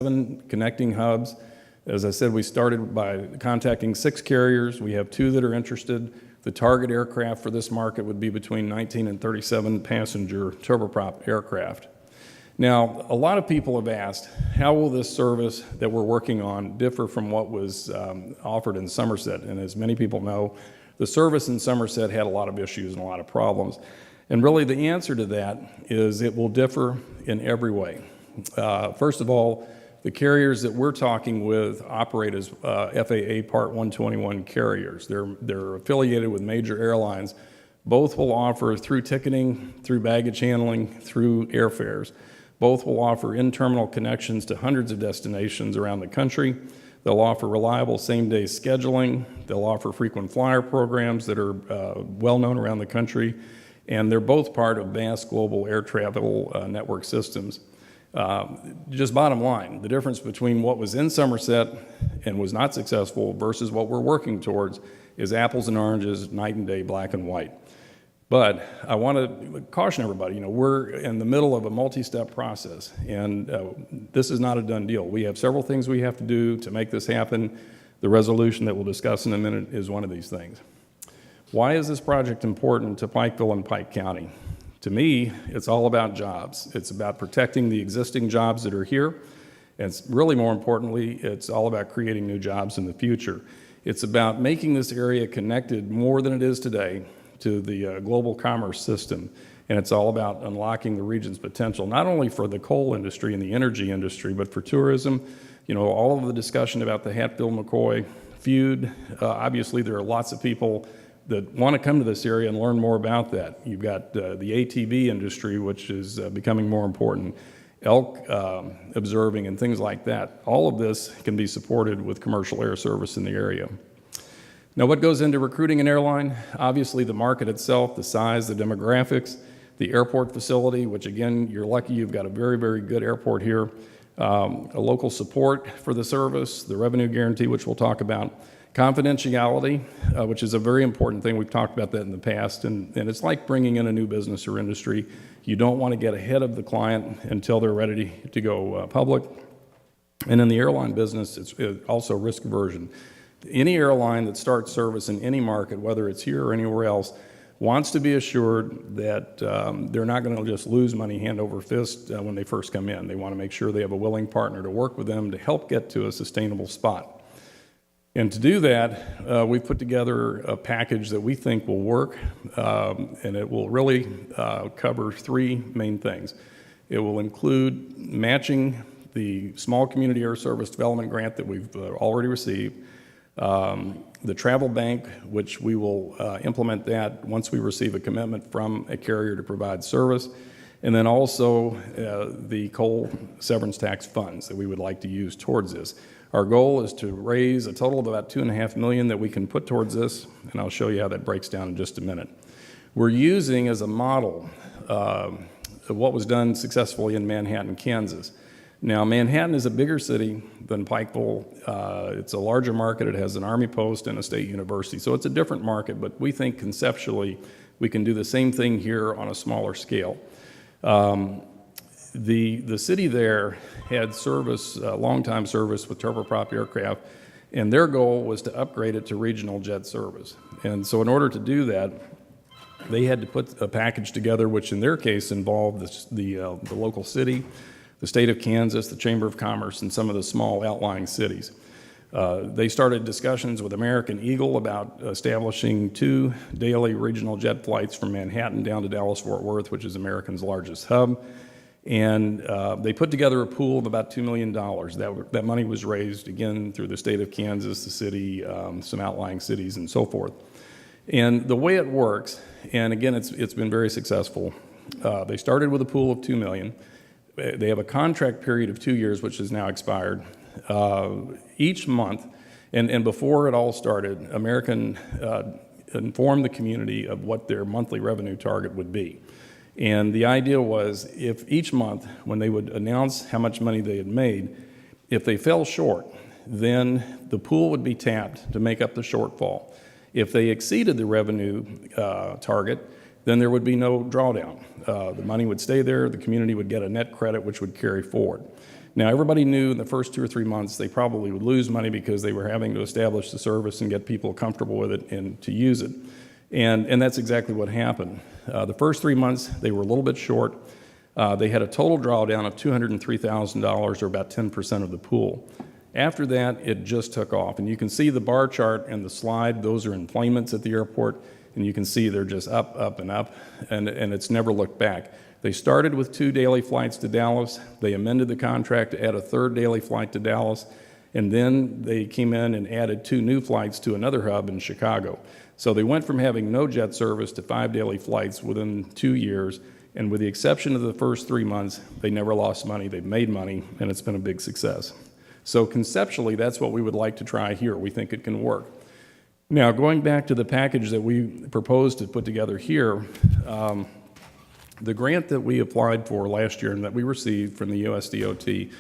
7 connecting hubs. As I said, we started by contacting 6 carriers. We have 2 that are interested. The target aircraft for this market would be between 19 and 37 passenger turboprop aircraft. Now, a lot of people have asked, how will this service that we're working on differ from what was offered in Somerset? And as many people know, the service in Somerset had a lot of issues and a lot of problems. And really the answer to that is it will differ in every way. First of all, the carriers that we're talking with operate as FAA Part 121 carriers. They're affiliated with major airlines. Both will offer through ticketing, through baggage handling, through airfares. Both will offer in-terminal connections to hundreds of destinations around the country. They'll offer reliable same-day scheduling. They'll offer frequent flyer programs that are well-known around the country. And they're both part of vast global air travel network systems. Just bottom line, the difference between what was in Somerset and was not successful versus what we're working towards is apples and oranges, night and day, black and white. But I want to caution everybody, we're in the middle of a multi-step process, and this is not a done deal. We have several things we have to do to make this happen. The resolution that we'll discuss in a minute is one of these things. Why is this project important to Pikeville and Pike County? To me, it's all about jobs. It's about protecting the existing jobs that are here. And it's really more importantly, it's all about creating new jobs in the future. It's about making this area connected more than it is today to the global commerce system. And it's all about unlocking the region's potential, not only for the coal industry and the energy industry, but for tourism. All of the discussion about the Hatfield-McCoy feud, obviously there are lots of people that want to come to this area and learn more about that. You've got the ATV industry, which is becoming more important, elk observing and things like that. All of this can be supported with commercial air service in the area. Now, what goes into recruiting an airline? Obviously, the market itself, the size, the demographics, the airport facility, which again, you're lucky you've got a very, very good airport here, a local support for the service, the revenue guarantee, which we'll talk about, confidentiality, which is a very important thing. We've talked about that in the past, and it's like bringing in a new business or industry. You don't want to get ahead of the client until they're ready to go public. And in the airline business, it's also risk aversion. Any airline that starts service in any market, whether it's here or anywhere else, wants to be assured that they're not going to just lose money hand over fist when they first come in. They want to make sure they have a willing partner to work with them to help get to a sustainable spot. And to do that, we've put together a package that we think will work, and it will really cover 3 main things. It will include matching the Small Community Air Service Development Grant that we've already received, the travel bank, which we will implement that once we receive a commitment from a carrier to provide service, and then also the coal severance tax funds that we would like to use towards this. Our goal is to raise a total of about $2.5 million that we can put towards this, and I'll show you how that breaks down in just a minute. We're using as a model of what was done successfully in Manhattan, Kansas. Now, Manhattan is a bigger city than Pikeville. It's a larger market. It has an Army post and a state university, so it's a different market, but we think conceptually we can do the same thing here on a smaller scale. The city there had service, long-time service with turboprop aircraft, and their goal was to upgrade it to regional jet service. And so in order to do that, they had to put a package together, which in their case involved the local city, the state of Kansas, the Chamber of Commerce, and some of the small outlying cities. They started discussions with American Eagle about establishing 2 daily regional jet flights from Manhattan down to Dallas-Fort Worth, which is America's largest hub. And they put together a pool of about $2 million. That money was raised, again, through the state of Kansas, the city, some outlying cities, and so forth. And the way it works, and again, it's been very successful. They started with a pool of $2 million. They have a contract period of 2 years, which has now expired. Each month, and before it all started, American informed the community of what their monthly revenue target would be. And the idea was if each month, when they would announce how much money they had made, if they fell short, then the pool would be tapped to make up the shortfall. If they exceeded the revenue target, then there would be no drawdown. The money would stay there, the community would get a net credit which would carry forward. Now, everybody knew in the first 2 or 3 months they probably would lose money because they were having to establish the service and get people comfortable with it and to use it. And that's exactly what happened. The first 3 months, they were a little bit short. They had a total drawdown of $203,000, or about 10% of the pool. After that, it just took off. And you can see the bar chart and the slide. Those are enplanements at the airport. And you can see they're just up, up, and up. And it's never looked back. They started with 2 daily flights to Dallas. They amended the contract to add a 3rd daily flight to Dallas. And then they came in and added 2 new flights to another hub in Chicago. So they went from having no jet service to 5 daily flights within 2 years. And with the exception of the first 3 months, they never lost money. They've made money, and it's been a big success. So conceptually, that's what we would like to try here. We think it can work. Now, going back to the package that we proposed to put together here, the grant that we applied for last year and that we received from the USDOT,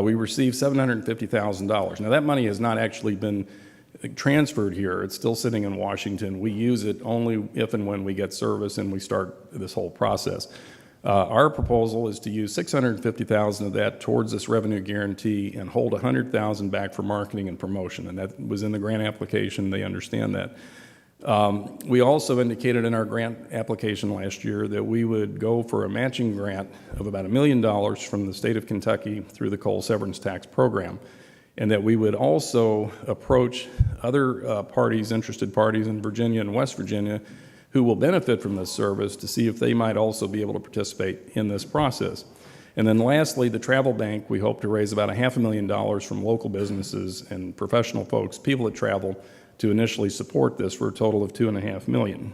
we received $750,000. Now, that money has not actually been transferred here. It's still sitting in Washington. We use it only if and when we get service and we start this whole process. Our proposal is to use $650,000 of that towards this revenue guarantee and hold $100,000 back for marketing and promotion. And that was in the grant application. They understand that. We also indicated in our grant application last year that we would go for a matching grant of about $1 million from the state of Kentucky through the coal severance tax program, and that we would also approach other parties, interested parties in Virginia and West Virginia, who will benefit from this service to see if they might also be able to participate in this process. And then lastly, the travel bank, we hope to raise about $500,000 from local businesses and professional folks, people that travel, to initially support this for a total of $2.5 million.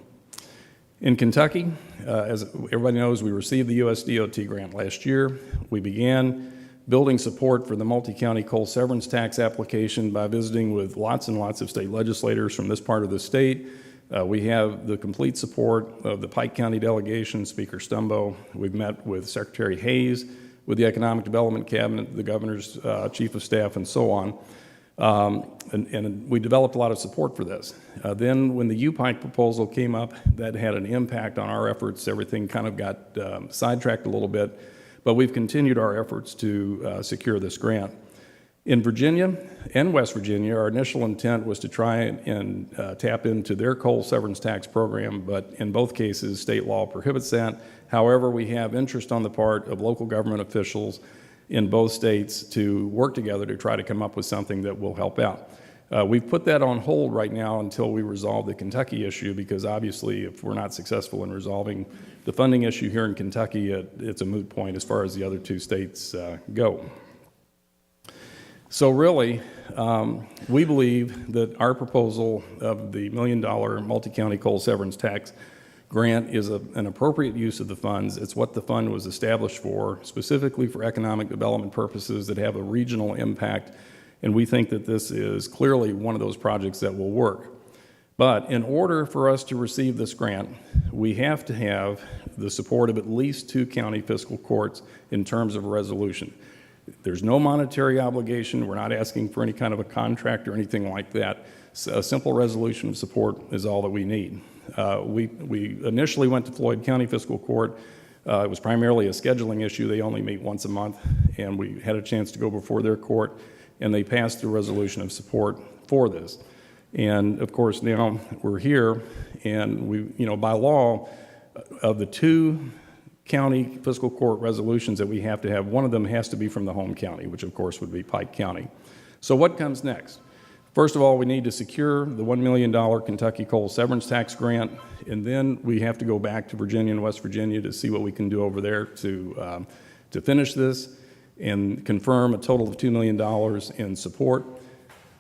In Kentucky, as everybody knows, we received the USDOT grant last year. We began building support for the multi-county coal severance tax application by visiting with lots and lots of state legislators from this part of the state. We have the complete support of the Pike County delegation, Speaker Stumbo. We've met with Secretary Hayes, with the Economic Development Cabinet, the Governor's Chief of Staff, and so on. And we developed a lot of support for this. Then when the UPIKE proposal came up, that had an impact on our efforts. Everything kind of got sidetracked a little bit, but we've continued our efforts to secure this grant. In Virginia and West Virginia, our initial intent was to try and tap into their coal severance tax program, but in both cases, state law prohibits that. However, we have interest on the part of local government officials in both states to work together to try to come up with something that will help out. We've put that on hold right now until we resolve the Kentucky issue, because obviously if we're not successful in resolving the funding issue here in Kentucky, it's a moot point as far as the other 2 states go. So really, we believe that our proposal of the $1 million multi-county coal severance tax grant is an appropriate use of the funds. It's what the fund was established for, specifically for economic development purposes that have a regional impact, and we think that this is clearly one of those projects that will work. But in order for us to receive this grant, we have to have the support of at least 2 county fiscal courts in terms of a resolution. There's no monetary obligation. We're not asking for any kind of a contract or anything like that. So a simple resolution of support is all that we need. We initially went to Floyd County Fiscal Court. It was primarily a scheduling issue. They only meet once a month, and we had a chance to go before their court, and they passed the resolution of support for this. And of course, now we're here, and by law, of the 2 county fiscal court resolutions that we have to have, one of them has to be from the home county, which of course would be Pike County. So what comes next? First of all, we need to secure the $1 million Kentucky coal severance tax grant, and then we have to go back to Virginia and West Virginia to see what we can do over there to finish this and confirm a total of $2 million in support.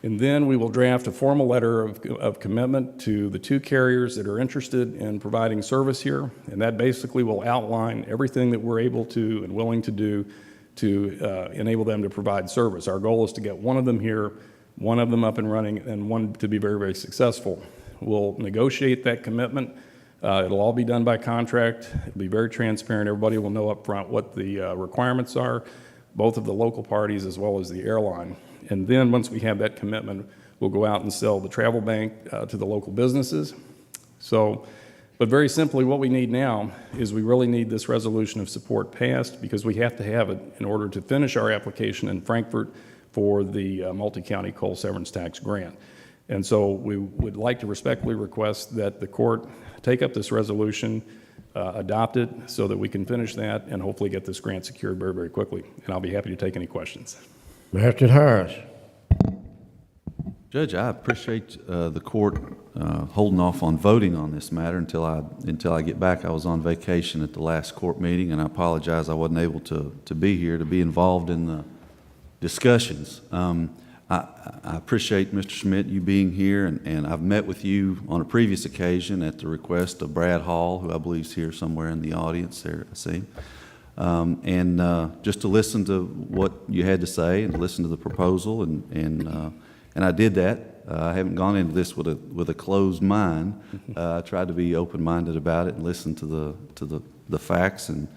And then we will draft a formal letter of commitment to the 2 carriers that are interested in providing service here, and that basically will outline everything that we're able to and willing to do to enable them to provide service. Our goal is to get one of them here, one of them up and running, and one to be very, very successful. We'll negotiate that commitment. It'll all be done by contract. It'll be very transparent. Everybody will know up front what the requirements are, both of the local parties as well as the airline. And then once we have that commitment, we'll go out and sell the travel bank to the local businesses. So But very simply, what we need now is we really need this resolution of support passed because we have to have it in order to finish our application in Frankfurt for the multi-county coal severance tax grant. And so we would like to respectfully request that the court take up this resolution, adopt it so that we can finish that and hopefully get this grant secured very, very quickly. And I'll be happy to take any questions. Mr. Harris. Judge, I appreciate the court holding off on voting on this matter until I get back. I was on vacation at the last court meeting, and I apologize I wasn't able to be here to be involved in the discussions. I appreciate, Mr. Schmidt, you being here, and I've met with you on a previous occasion at the request of Brad Hall, who I believe is here somewhere in the audience there, I see. Just to listen to what you had to say and to listen to the proposal, and I did that. I haven't gone into this with a closed mind. I tried to be open-minded about it and listen to the facts, and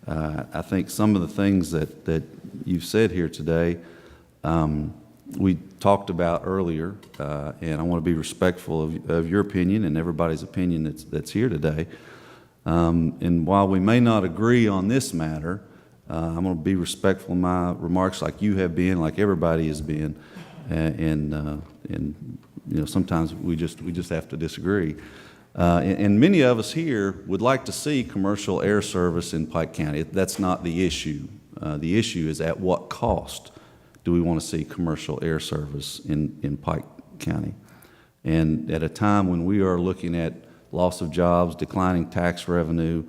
I think some of the things that you've said here today we talked about earlier, and I want to be respectful of your opinion and everybody's opinion that's here today. And while we may not agree on this matter, I'm going to be respectful in my remarks, like you have been, like everybody has been, and you know, sometimes we just have to disagree. And many of us here would like to see commercial air service in Pike County. That's not the issue. The issue is at what cost do we want to see commercial air service in Pike County? And at a time when we are looking at loss of jobs, declining tax revenue,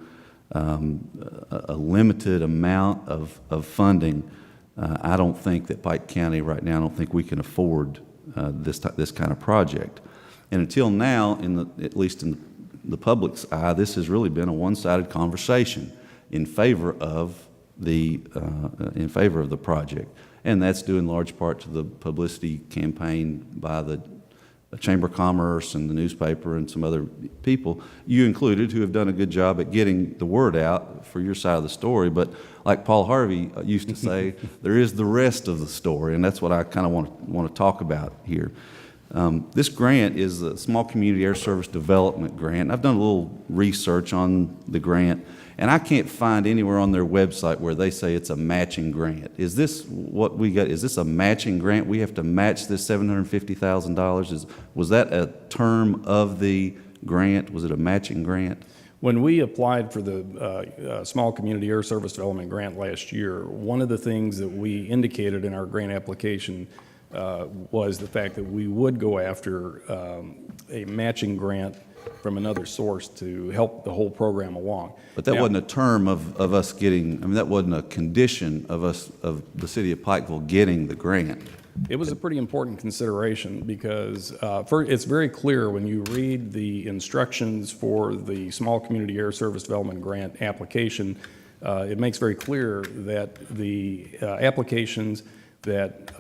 a limited amount of funding, I don't think that Pike County right now, I don't think we can afford this kind of project. And until now, at least in the public's eye, this has really been a one-sided conversation in favor of the project. And that's due in large part to the publicity campaign by the Chamber of Commerce and the newspaper and some other people, you included, who have done a good job at getting the word out for your side of the story. But like Paul Harvey used to say, there is the rest of the story, and that's what I kind of want to talk about here. This grant is a Small Community Air Service Development Grant. I've done a little research on the grant, and I can't find anywhere on their website where they say it's a matching grant. Is this what we got? Is this a matching grant? We have to match this $750,000? Was that a term of the grant? Was it a matching grant? When we applied for the Small Community Air Service Development Grant last year, one of the things that we indicated in our grant application was the fact that we would go after a matching grant from another source to help the whole program along. But that wasn't a term of us getting, I mean, that wasn't a condition of the city of Pikeville getting the grant. It was a pretty important consideration because it's very clear when you read the instructions for the Small Community Air Service Development Grant application, it makes very clear that the applications that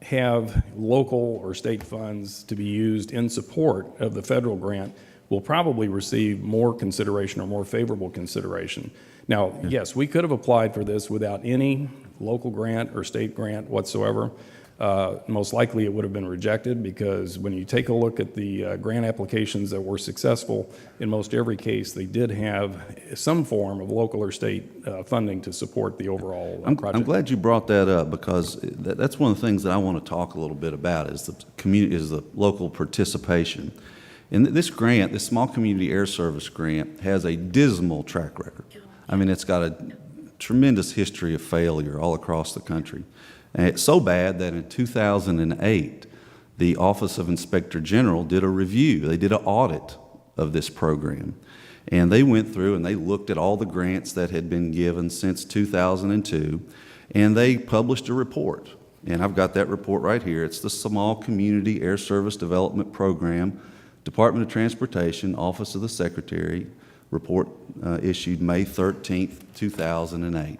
have local or state funds to be used in support of the federal grant will probably receive more consideration or more favorable consideration. Now, yes, we could have applied for this without any local grant or state grant whatsoever. Most likely it would have been rejected because when you take a look at the grant applications that were successful, in most every case they did have some form of local or state funding to support the overall project. I'm glad you brought that up because that's one of the things that I want to talk a little bit about is the local participation. And this grant, this Small Community Air Service grant, has a dismal track record. I mean, it's got a tremendous history of failure all across the country. And it's so bad that in 2008, the Office of Inspector General did a review. They did an audit of this program. And they went through and they looked at all the grants that had been given since 2002, and they published a report. And I've got that report right here. It's the Small Community Air Service Development Program, Department of Transportation, Office of the Secretary, report issued May 13th, 2008.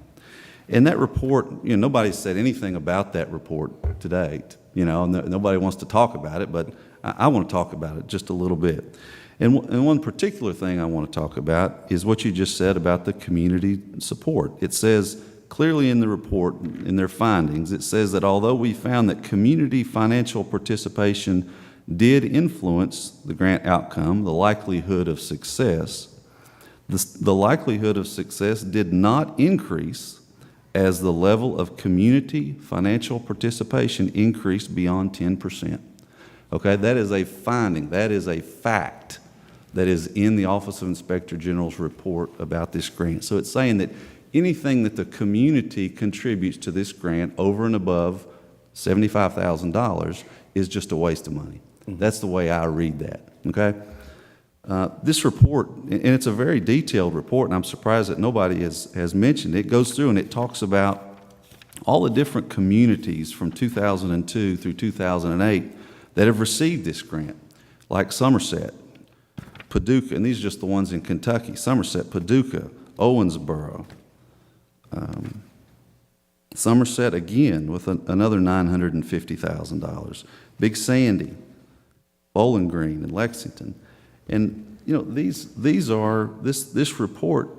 And that report, you know, nobody said anything about that report to date. You know, nobody wants to talk about it, but I want to talk about it just a little bit. And one particular thing I want to talk about is what you just said about the community support. It says clearly in the report, in their findings, it says that although we found that community financial participation did influence the grant outcome, the likelihood of success, The likelihood of success did not increase as the level of community financial participation increased beyond 10%. Okay, that is a finding, that is a fact that is in the Office of Inspector General's report about this grant. So it's saying that anything that the community contributes to this grant over and above $75,000 is just a waste of money. That's the way I read that, okay? This report, and it's a very detailed report, and I'm surprised that nobody has mentioned it. It goes through and it talks about all the different communities from 2002 through 2008 that have received this grant, like Somerset, Paducah, and these are just the ones in Kentucky: Somerset, Paducah, Owensboro, Somerset again with another $950,000, Big Sandy, Bowling Green, and Lexington. And you know, this report,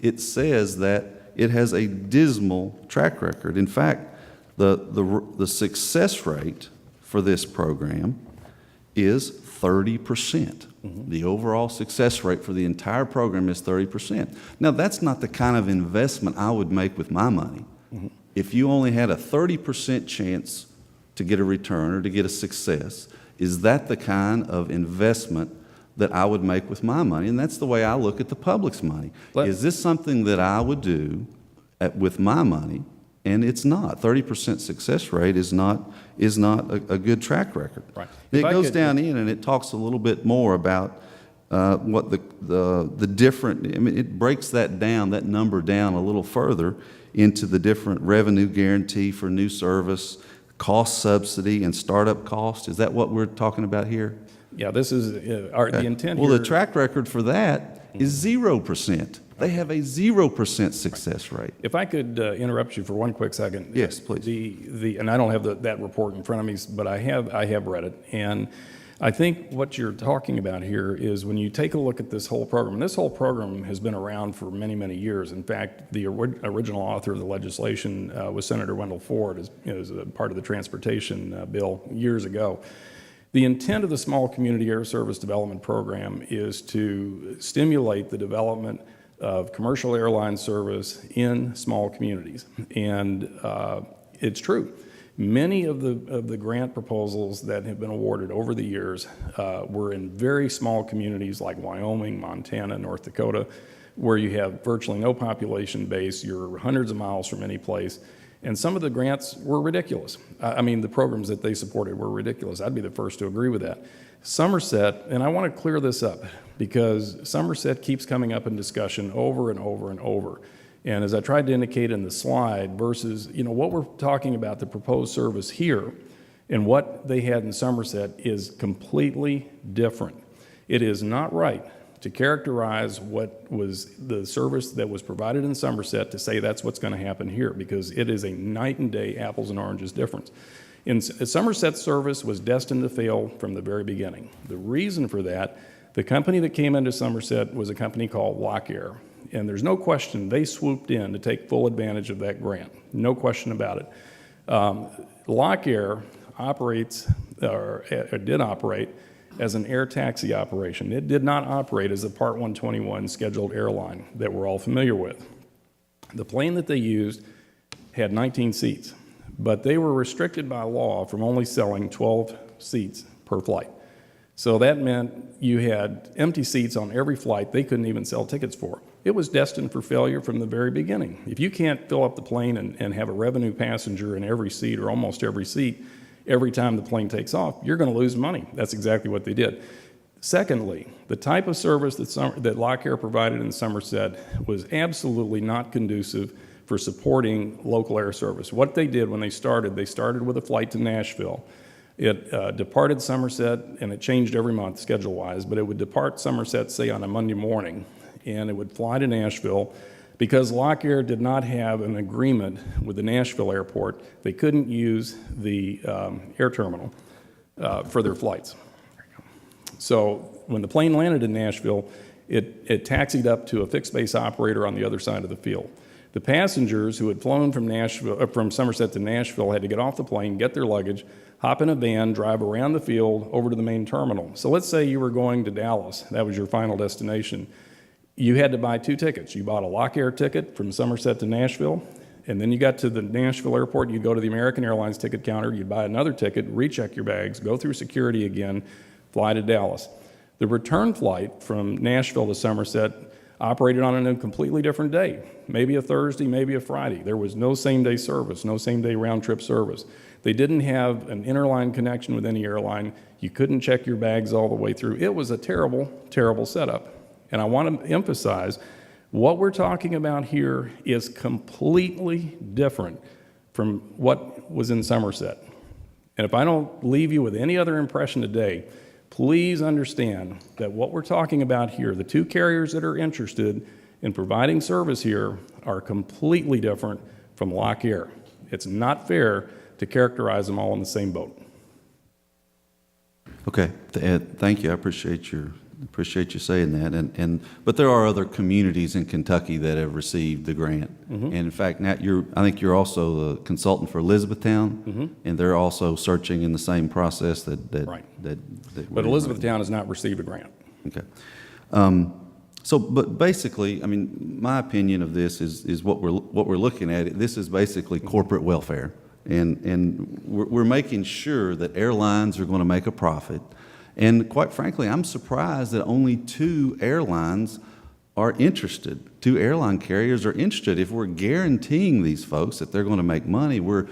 it says that it has a dismal track record. In fact, the success rate for this program is 30%. The overall success rate for the entire program is 30%. Now, that's not the kind of investment I would make with my money. If you only had a 30% chance to get a return or to get a success, is that the kind of investment that I would make with my money? And that's the way I look at the public's money. Is this something that I would do with my money? And it's not. 30% success rate is not a good track record. Right. It goes down in and it talks a little bit more about what the different, I mean, it breaks that down, that number down a little further into the different revenue guarantee for new service, cost subsidy, and startup cost. Is that what we're talking about here? Yeah, this is the intent Well, here. the track record for that is 0%. They have a 0% success rate. If I could interrupt you for one quick second. Yes, please. And I don't have that report in front of me, but I have read it. And I think what you're talking about here is when you take a look at this whole program, this whole program has been around for many, many years. In fact, the original author of the legislation was Senator Wendell Ford as a part of the transportation bill years ago. The intent of the Small Community Air Service Development Program is to stimulate the development of commercial airline service in small communities. And it's true. Many of the grant proposals that have been awarded over the years were in very small communities like Wyoming, Montana, North Dakota, where you have virtually no population base. You're hundreds of miles from any place. And some of the grants were ridiculous. I mean, the programs that they supported were ridiculous. I'd be the first to agree with that. Somerset, and I want to clear this up because Somerset keeps coming up in discussion over and over and over. And as I tried to indicate in the slide, versus what we're talking about, the proposed service here, and what they had in Somerset is completely different. It is not right to characterize what was the service that was provided in Somerset to say that's what's going to happen here, because it is a night and day, apples and oranges difference. Somerset's service was destined to fail from the very beginning. The reason for that, the company that came into Somerset was a company called Lockyer. And there's no question they swooped in to take full advantage of that grant. No question about it. Lockyer operates, or did operate, as an air taxi operation. It did not operate as a Part 121 scheduled airline that we're all familiar with. The plane that they used had 19 seats, but they were restricted by law from only selling 12 seats per flight. So that meant you had empty seats on every flight they couldn't even sell tickets for. It was destined for failure from the very beginning. If you can't fill up the plane and have a revenue passenger in every seat or almost every seat every time the plane takes off, you're going to lose money. That's exactly what they did. Secondly, the type of service that Lockyer provided in Somerset was absolutely not conducive for supporting local air service. What they did when they started with a flight to Nashville. It departed Somerset, and it changed every month schedule-wise, but it would depart Somerset, say, on a Monday morning, and it would fly to Nashville. Because Lockyer did not have an agreement with the Nashville airport, they couldn't use the air terminal for their flights. So when the plane landed in Nashville, it taxied up to a fixed base operator on the other side of the field. The passengers who had flown from Somerset to Nashville had to get off the plane, get their luggage, hop in a van, drive around the field over to the main terminal. So let's say you were going to Dallas. That was your final destination. you had to buy 2 tickets. You bought a Lock Air ticket from Somerset to Nashville, and then you got to the Nashville airport, you'd go to the American Airlines ticket counter, you'd buy another ticket, recheck your bags, go through security again, fly to Dallas. The return flight from Nashville to Somerset operated on a completely different day, maybe a Thursday, maybe a Friday. There was no same-day service, no same-day round-trip service. They didn't have an interline connection with any airline. You couldn't check your bags all the way through. It was a terrible, terrible setup. And I want to emphasize, what we're talking about here is completely different from what was in Somerset. And if I don't leave you with any other impression today, please understand that what we're talking about here, the 2 carriers that are interested in providing service here, are completely different from Lock Air. It's not fair to characterize them all in the same boat. Okay, Ed, thank you. I appreciate you saying that. But there are other communities in Kentucky that have received the grant. And in fact, Nat, I think you're also the consultant for Elizabethtown, and they're also searching in the same process that Right. But But Elizabethtown has not received a grant. Okay. But basically, I mean, my opinion of this is what we're looking at. This is basically corporate welfare, and we're making sure that airlines are going to make a profit. And quite frankly, I'm surprised that only 2 airlines are interested. 2 airline carriers are interested. If we're guaranteeing these folks that they're going to make money, we're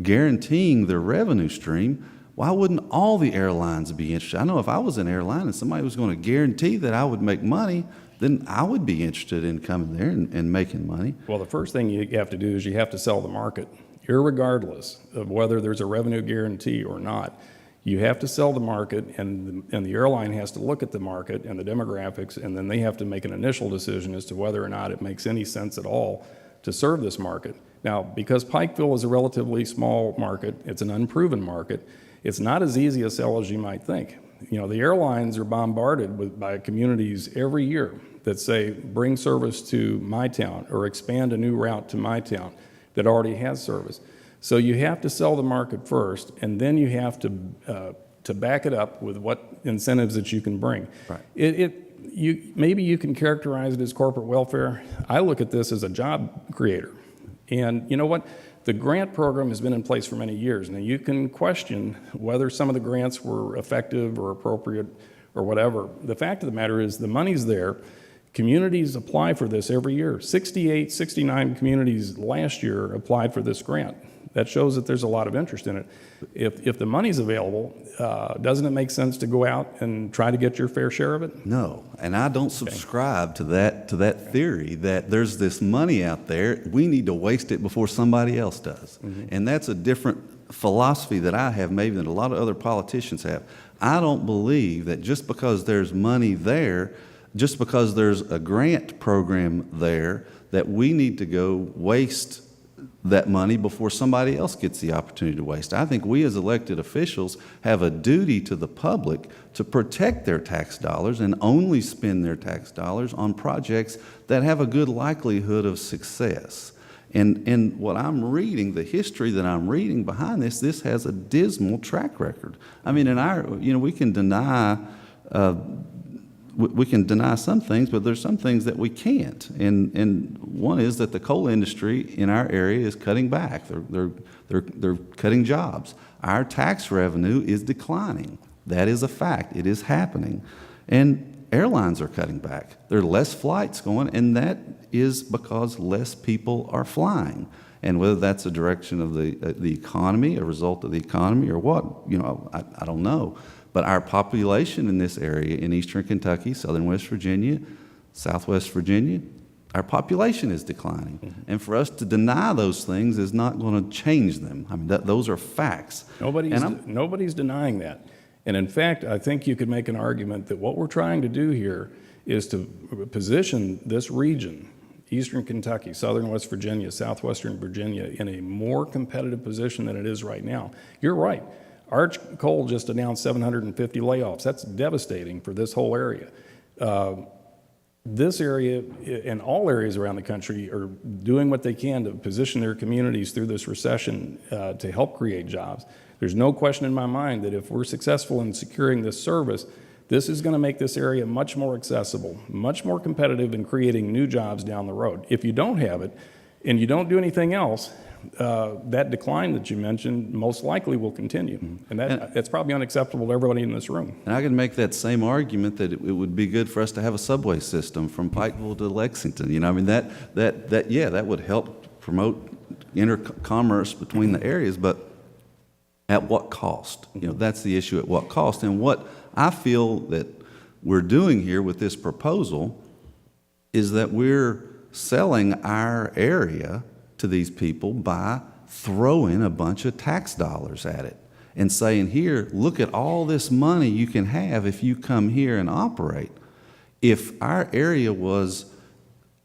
guaranteeing their revenue stream. Why wouldn't all the airlines be interested? I know if I was an airline and somebody was going to guarantee that I would make money, then I would be interested in coming there and making money. Well, the first thing you have to do is you have to sell the market, irregardless of whether there's a revenue guarantee or not. You have to sell the market, and the airline has to look at the market and the demographics, and then they have to make an initial decision as to whether or not it makes any sense at all to serve this market. Now, because Pikeville is a relatively small market, it's an unproven market, it's not as easy a sell as you might think. You know, the airlines are bombarded by communities every year that say, bring service to my town, or expand a new route to my town that already has service. So you have to sell the market first, and then you have to back it up with what incentives that you can bring. Right. Maybe you can characterize it as corporate welfare. I look at this as a job creator. And you know what? The grant program has been in place for many years. Now, you can question whether some of the grants were effective or appropriate or whatever. The fact of the matter is the money's there. Communities apply for this every year. 68, 69 communities last year applied for this grant. That shows that there's a lot of interest in it. If the money's available, doesn't it make sense to go out and try to get your fair share of it? No, and I don't subscribe to that theory that there's this money out there, we need to waste it before somebody else does. And that's a different philosophy that I have maybe than a lot of other politicians have. I don't believe that just because there's money there, just because there's a grant program there, that we need to go waste that money before somebody else gets the opportunity to waste. I think we as elected officials have a duty to the public to protect their tax dollars and only spend their tax dollars on projects that have a good likelihood of success. And what I'm reading, the history that I'm reading behind this has a dismal track record. I mean, we can deny some things, but there's some things that we can't. And one is that the coal industry in our area is cutting back. They're cutting jobs. Our tax revenue is declining. That is a fact. It is happening. And airlines are cutting back. There are less flights going, and that is because less people are flying. And whether that's a direction of the economy, a result of the economy, or what, I don't know. But our population in this area, in eastern Kentucky, southern West Virginia, southwest Virginia, our population is declining. And for us to deny those things is not going to change them. I mean, those are facts. Nobody's denying that. And in fact, I think you could make an argument that what we're trying to do here is to position this region, eastern Kentucky, southern West Virginia, southwestern Virginia, in a more competitive position than it is right now. You're right. Arch Coal just announced 750 layoffs. That's devastating for this whole area. This area and all areas around the country are doing what they can to position their communities through this recession to help create jobs. There's no question in my mind that if we're successful in securing this service, This is going to make this area much more accessible, much more competitive in creating new jobs down the road. If you don't have it and you don't do anything else, that decline that you mentioned most likely will continue. And that's probably unacceptable to everybody in this room. And I can make that same argument that it would be good for us to have a subway system from Pikeville to Lexington. You know, I mean, that would help promote intercommerce between the areas, but at what cost? You know, that's the issue, at what cost? And what I feel that we're doing here with this proposal is that we're selling our area to these people by throwing a bunch of tax dollars at it and saying, here, look at all this money you can have if you come here and operate. If our area was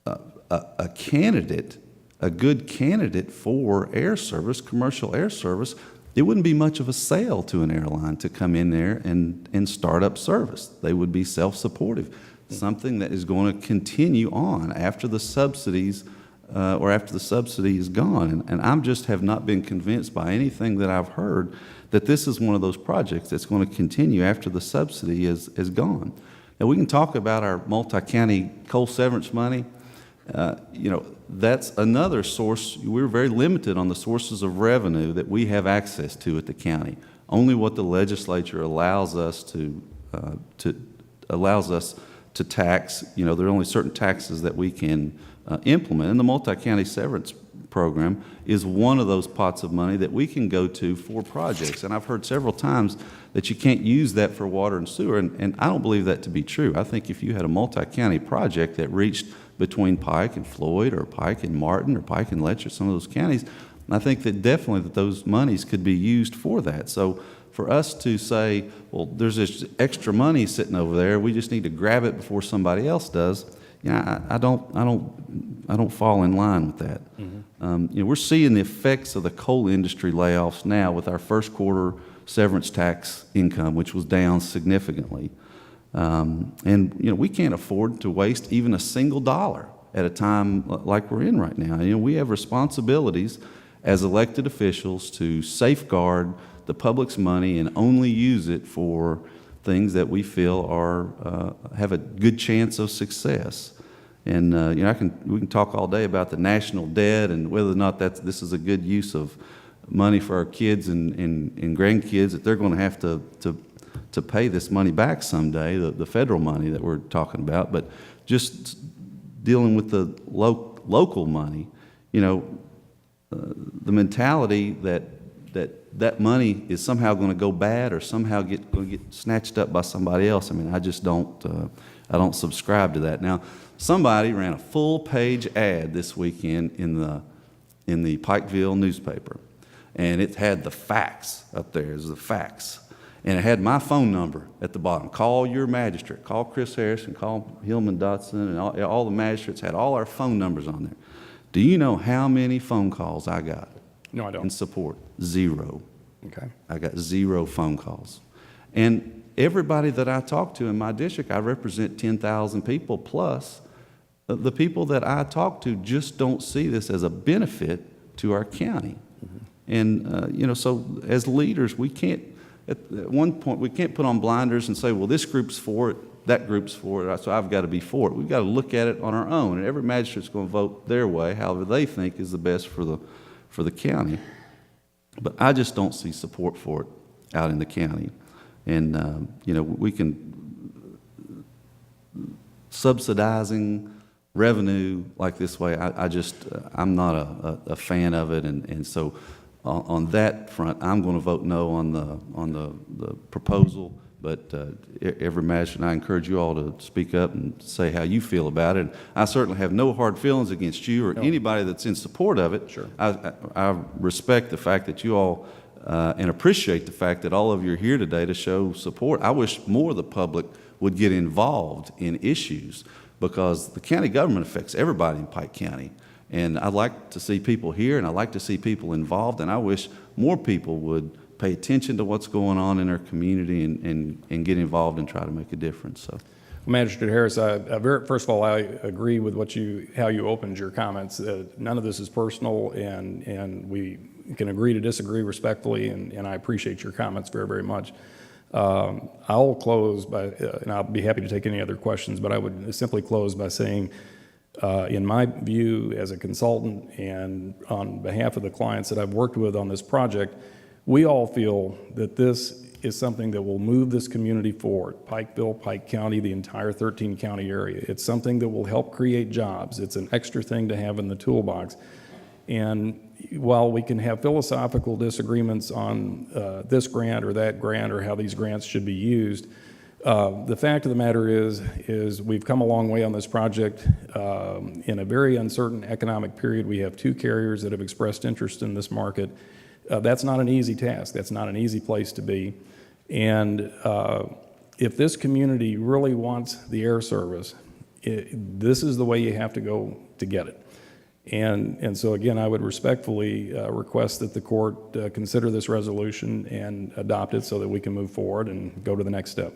a candidate, a good candidate for air service, commercial air service, it wouldn't be much of a sale to an airline to come in there and start up service. They would be self-supportive, something that is going to continue on after the subsidies or after the subsidy is gone. And I just have not been convinced by anything that I've heard that this is one of those projects that's going to continue after the subsidy is gone. Now, we can talk about our multi-county coal severance money. You know, that's another source. We're very limited on the sources of revenue that we have access to at the county. Only what the legislature allows us to tax. You know, there are only certain taxes that we can implement, and the multi-county severance program is one of those pots of money that we can go to for projects. And I've heard several times that you can't use that for water and sewer, and I don't believe that to be true. I think if you had a multi-county project that reached between Pike and Floyd, or Pike and Martin, or Pike and Letcher, some of those counties, I think that definitely that those monies could be used for that. So for us to say, well, there's this extra money sitting over there, we just need to grab it before somebody else does, you know, I don't fall in line with that. You know, we're seeing the effects of the coal industry layoffs now with our first quarter severance tax income, which was down significantly. And you know, we can't afford to waste even a single dollar at a time like we're in right now. You know, we have responsibilities as elected officials to safeguard the public's money and only use it for things that we feel are have a good chance of success. And you know, we can talk all day about the national debt and whether or not this is a good use of money for our kids and grandkids, that they're going to have to pay this money back someday, the federal money that we're talking about. But just dealing with the local money, you know, the mentality that money is somehow going to go bad or somehow going to get snatched up by somebody else. I mean, I just don't subscribe to that. Now, somebody ran a full-page ad this weekend in the Pikeville newspaper, and it had the facts up there. It was the facts. And it had my phone number at the bottom. Call your magistrate. Call Chris Harrison. Call Hillman Dotson. And all the magistrates had all our phone numbers on there. Do you know how many phone calls I got? No, I don't. In support? 0. Okay. I got 0 phone calls. And everybody that I talk to in my district, I represent 10,000 people plus. The people that I talk to just don't see this as a benefit to our county. And, you know, so as leaders, we can't, at one point, we can't put on blinders and say, well, this group's for it, that group's for it, so I've got to be for it. We've got to look at it on our own, and every magistrate's going to vote their way, however they think is the best for the county. But I just don't see support for it out in the county. And, you know, we can, subsidizing revenue like this way, I'm not a fan of it, and so on that front, I'm going to vote no on the proposal. But every magistrate, I encourage you all to speak up and say how you feel about it. I certainly have no hard feelings against you or anybody that's in support of it. Sure. I respect the fact that you all and appreciate the fact that all of you are here today to show support. I wish more of the public would get involved in issues, because the county government affects everybody in Pike County. And I'd like to see people here, and I'd like to see people involved, and I wish more people would pay attention to what's going on in our community and get involved and try to make a difference. So, Magistrate Harris, first of all, I agree with how you opened your comments. None of this is personal, and we can agree to disagree respectfully, and I appreciate your comments very, very much. I'll close by, and I'll be happy to take any other questions, but I would simply close by saying, in my view as a consultant and on behalf of the clients that I've worked with on this project, we all feel that this is something that will move this community forward. Pikeville, Pike County, the entire 13-county area. It's something that will help create jobs. It's an extra thing to have in the toolbox. And while we can have philosophical disagreements on this grant or how these grants should be used, the fact of the matter is we've come a long way on this project in a very uncertain economic period. We have 2 carriers that have expressed interest in this market. That's not an easy task. That's not an easy place to be. And if this community really wants the air service, this is the way you have to go to get it. And so again, I would respectfully request that the court consider this resolution and adopt it so that we can move forward and go to the next step.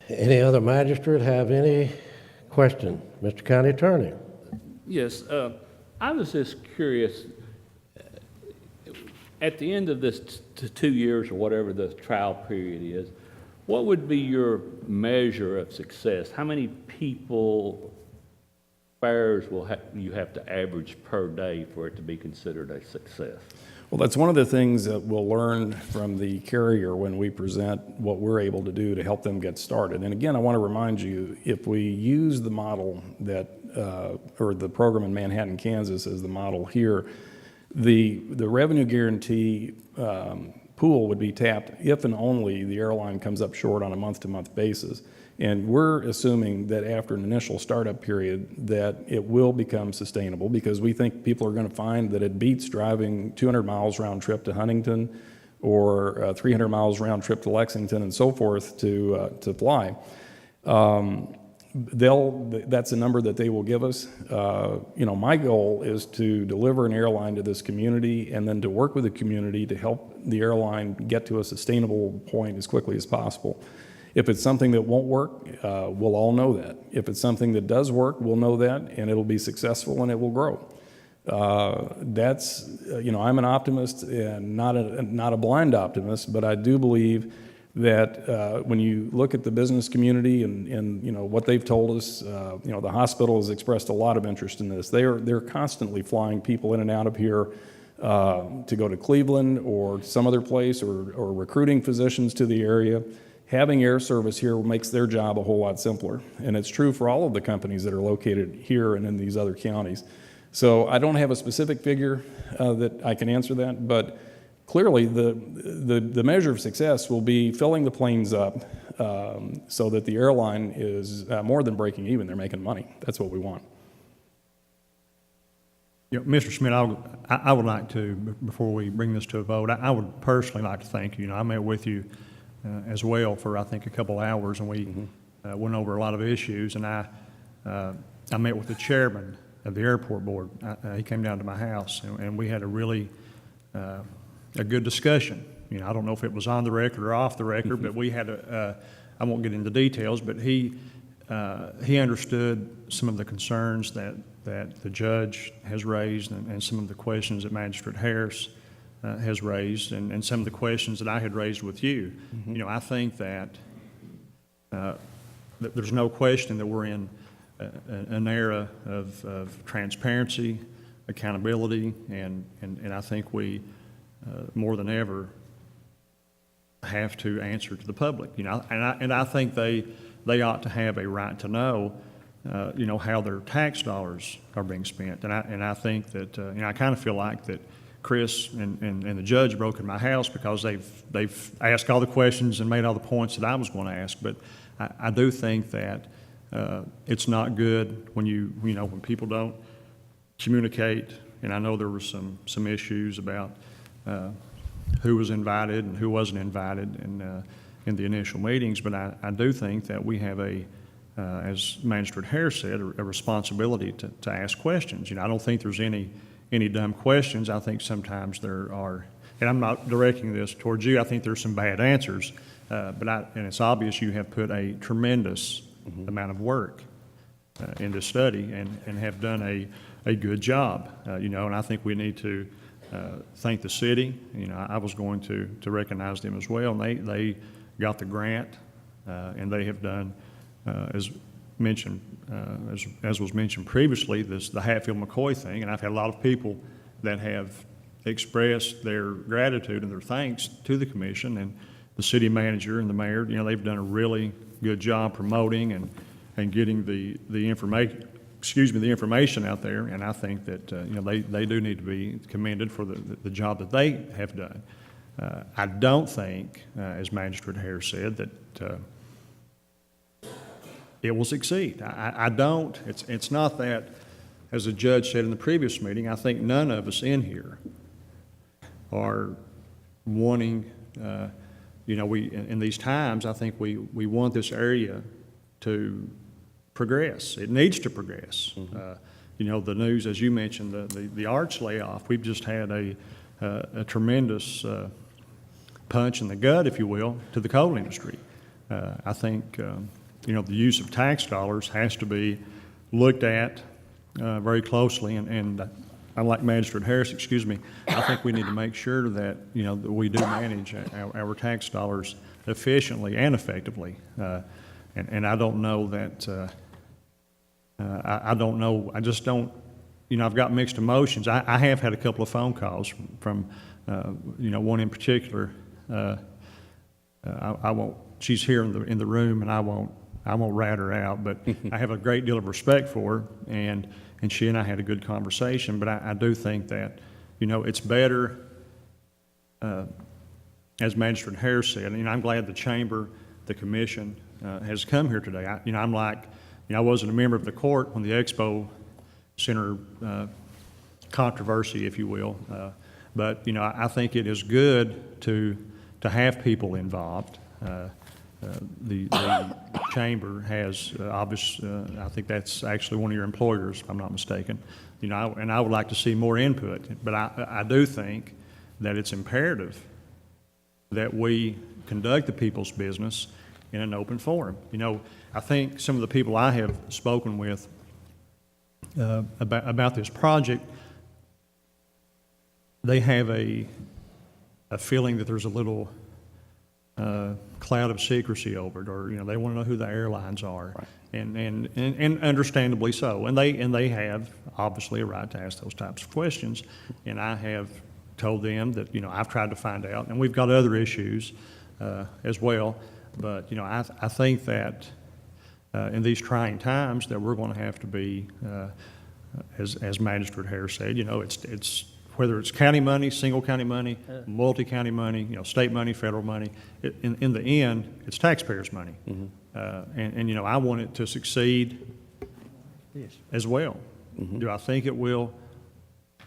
Any other magistrate have any question? Mr. County Attorney. Yes, I was just curious, at the end of this 2 years or whatever the trial period is, what would be your measure of success? How many people, fares will you have to average per day for it to be considered a success? Well, that's one of the things that we'll learn from the carrier when we present what we're able to do to help them get started. And again, I want to remind you, if we use the model that, or the program in Manhattan, Kansas as the model here, the revenue guarantee pool would be tapped if and only the airline comes up short on a month-to-month basis. And we're assuming that after an initial startup period that it will become sustainable, because we think people are going to find that it beats driving 200 miles round trip to Huntington or 300 miles round trip to Lexington and so forth to fly. That's a number that they will give us. My goal is to deliver an airline to this community and then to work with the community to help the airline get to a sustainable point as quickly as possible. If it's something that won't work, we'll all know that. If it's something that does work, we'll know that, and it'll be successful and it will grow. I'm an optimist and not a blind optimist, but I do believe that when you look at the business community and what they've told us, the hospital has expressed a lot of interest in this. They're constantly flying people in and out of here to go to Cleveland or some other place, or recruiting physicians to the area. Having air service here makes their job a whole lot simpler, and it's true for all of the companies that are located here and in these other counties. So I don't have a specific figure that I can answer that, but clearly the measure of success will be filling the planes up so that the airline is more than breaking even. They're making money. That's what we want. Mr. Schmidt, I would like to, before we bring this to a vote, I would personally like to thank you. I met with you as well for, I think, a couple hours, and we went over a lot of issues. And I met with the chairman of the airport board. He came down to my house, and we had a really a good discussion. I don't know if it was on the record or off the record, but we had I won't get into details, but he understood some of the concerns that the judge has raised, and some of the questions that Magistrate Harris has raised, and some of the questions that I had raised with you. I think that there's no question that we're in an era of transparency, accountability, and I think we more than ever have to answer to the public. And I think they ought to have a right to know how their tax dollars are being spent. And I think that I kind of feel like that Chris and the judge broke in my house because they've asked all the questions and made all the points that I was going to ask. But I do think that it's not good when when people don't communicate. And I know there were some issues about who was invited and who wasn't invited in the initial meetings. But I do think that we have as Magistrate Harris said, a responsibility to ask questions. I don't think there's any dumb questions. I think sometimes there are, and I'm not directing this towards you, I think there's some bad answers, and it's obvious you have put a tremendous amount of work in this study and have done a good job, and I think we need to thank the city. I was going to recognize them as well, and they got the grant, and they have done, as mentioned, as was mentioned previously, the Hatfield-McCoy thing, and I've had a lot of people that have expressed their gratitude and their thanks to the commission and the city manager and the mayor. You know, they've done a really good job promoting and getting the information out there, and I think that you know, they do need to be commended for the job that they have done. I don't think, as Magistrate Harris said, that it will succeed. I don't. It's not that, as the judge said in the previous meeting, I think none of us in here are wanting, you know, in these times, I think we want this area to progress. It needs to progress. You know, the news, as you mentioned, the arts layoff, we've just had a tremendous punch in the gut, if you will, to the coal industry. I think, you know, the use of tax dollars has to be looked at very closely, and unlike Magistrate Harris, I think we need to make sure that, you know, that we do manage our tax dollars efficiently and effectively. And I don't know that, I don't know, I just don't, you know, I've got mixed emotions. I have had a couple of phone calls from you know, one in particular. I won't, she's here in the room, and I won't rat her out, but I have a great deal of respect for her, and she and I had a good conversation. But I do think that, you know, it's better, as Magistrate Harris said, and, you know, I'm glad the chamber, the commission has come here today. You know, I'm like, you know, I wasn't a member of the court when the Expo Center controversy, if you will, but, you know, I think it is good to have people involved. The chamber has I think that's actually one of your employers, if I'm not mistaken. You know, and I would like to see more input, but I do think that it's imperative that we conduct the people's business in an open forum. You know, I think some of the people I have spoken with about this project, they have a feeling that there's a little cloud of secrecy over it, or, you know, they want to know who the airlines are, right. and understandably so, and they have obviously a right to ask those types of questions, and I have told them that, you know, I've tried to find out, and we've got other issues as well, but, you know, I think that in these trying times that we're going to have to be, as Magistrate Harris said, you know, it's whether it's county money, single county money, multi-county money, you know, state money, federal money, in the end, it's taxpayers' money. And, you know, I want it to succeed as well. Do I think it will?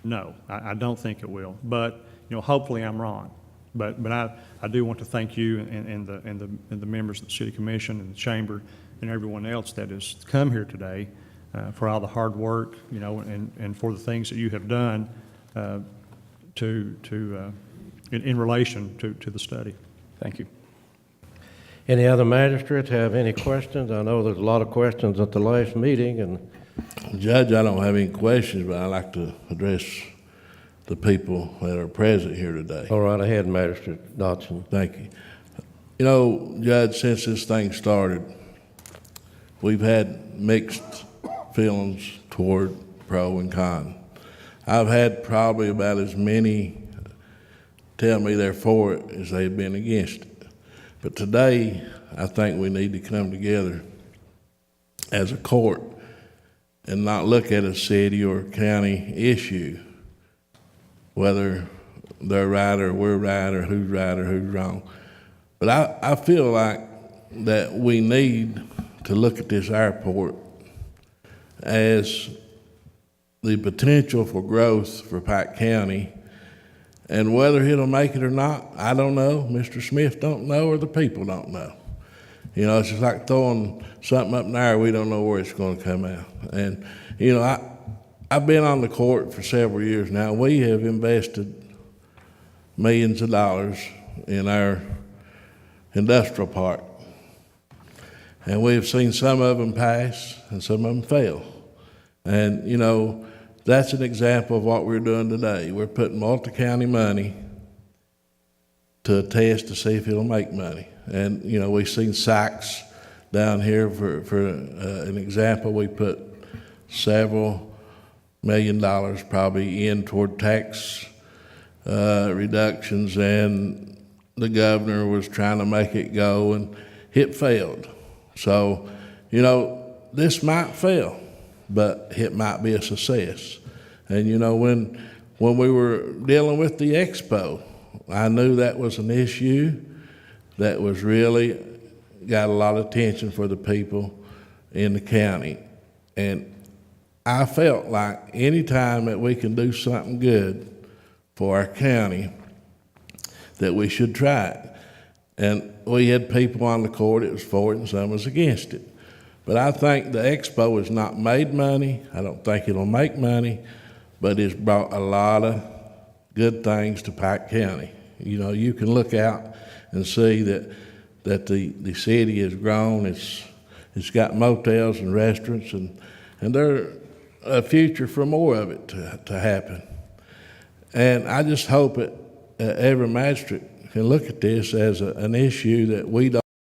No, I don't think it will. But, you know, hopefully I'm wrong. But I do want to thank you and the members of the City Commission and the Chamber and everyone else that has come here today for all the hard work, you know, and for the things that you have done in relation to the study. Thank you. Any other magistrates have any questions? I know there's a lot of questions at the last meeting, and Judge, I don't have any questions, but I'd like to address the people that are present here today. all right ahead, Magistrate Dodson. Thank you. You know, Judge, since this thing started, we've had mixed feelings toward pro and con. I've had probably about as many tell me they're for it as they've been against it. But today, I think we need to come together as a court and not look at a city or county issue, whether they're right or we're right or who's wrong. But I feel like that we need to look at this airport as the potential for growth for Pike County, and whether it'll make it or not, I don't know. Mr. Smith don't know, or the people don't know. You know, it's just like throwing something up in the air. We don't know where it's going to come out. And, you know, I've been on the court for several years now. We have invested millions of dollars in our industrial park. And we've seen some of them pass and some of them fail. And, you know, that's an example of what we're doing today. We're putting multi-county money to a test to see if it'll make money. And, you know, we've seen Sykes down here for an example. We put several $1 million probably in toward tax reductions, and the governor was trying to make it go, and it failed. So, you know, this might fail, but it might be a success. And, you know, when we were dealing with the expo, I knew that was an issue that was really got a lot of attention for the people in the county. And I felt like any time that we can do something good for our county, that we should try it. And we had people on the court that was for it and some was against it. But I think the expo has not made money. I don't think it'll make money, but it's brought a lot of good things to Pike County. You know, you can look out and see that the city has grown. It's got motels and restaurants, and there's a future for more of it to happen. And I just hope that every magistrate can look at this as an issue that we don't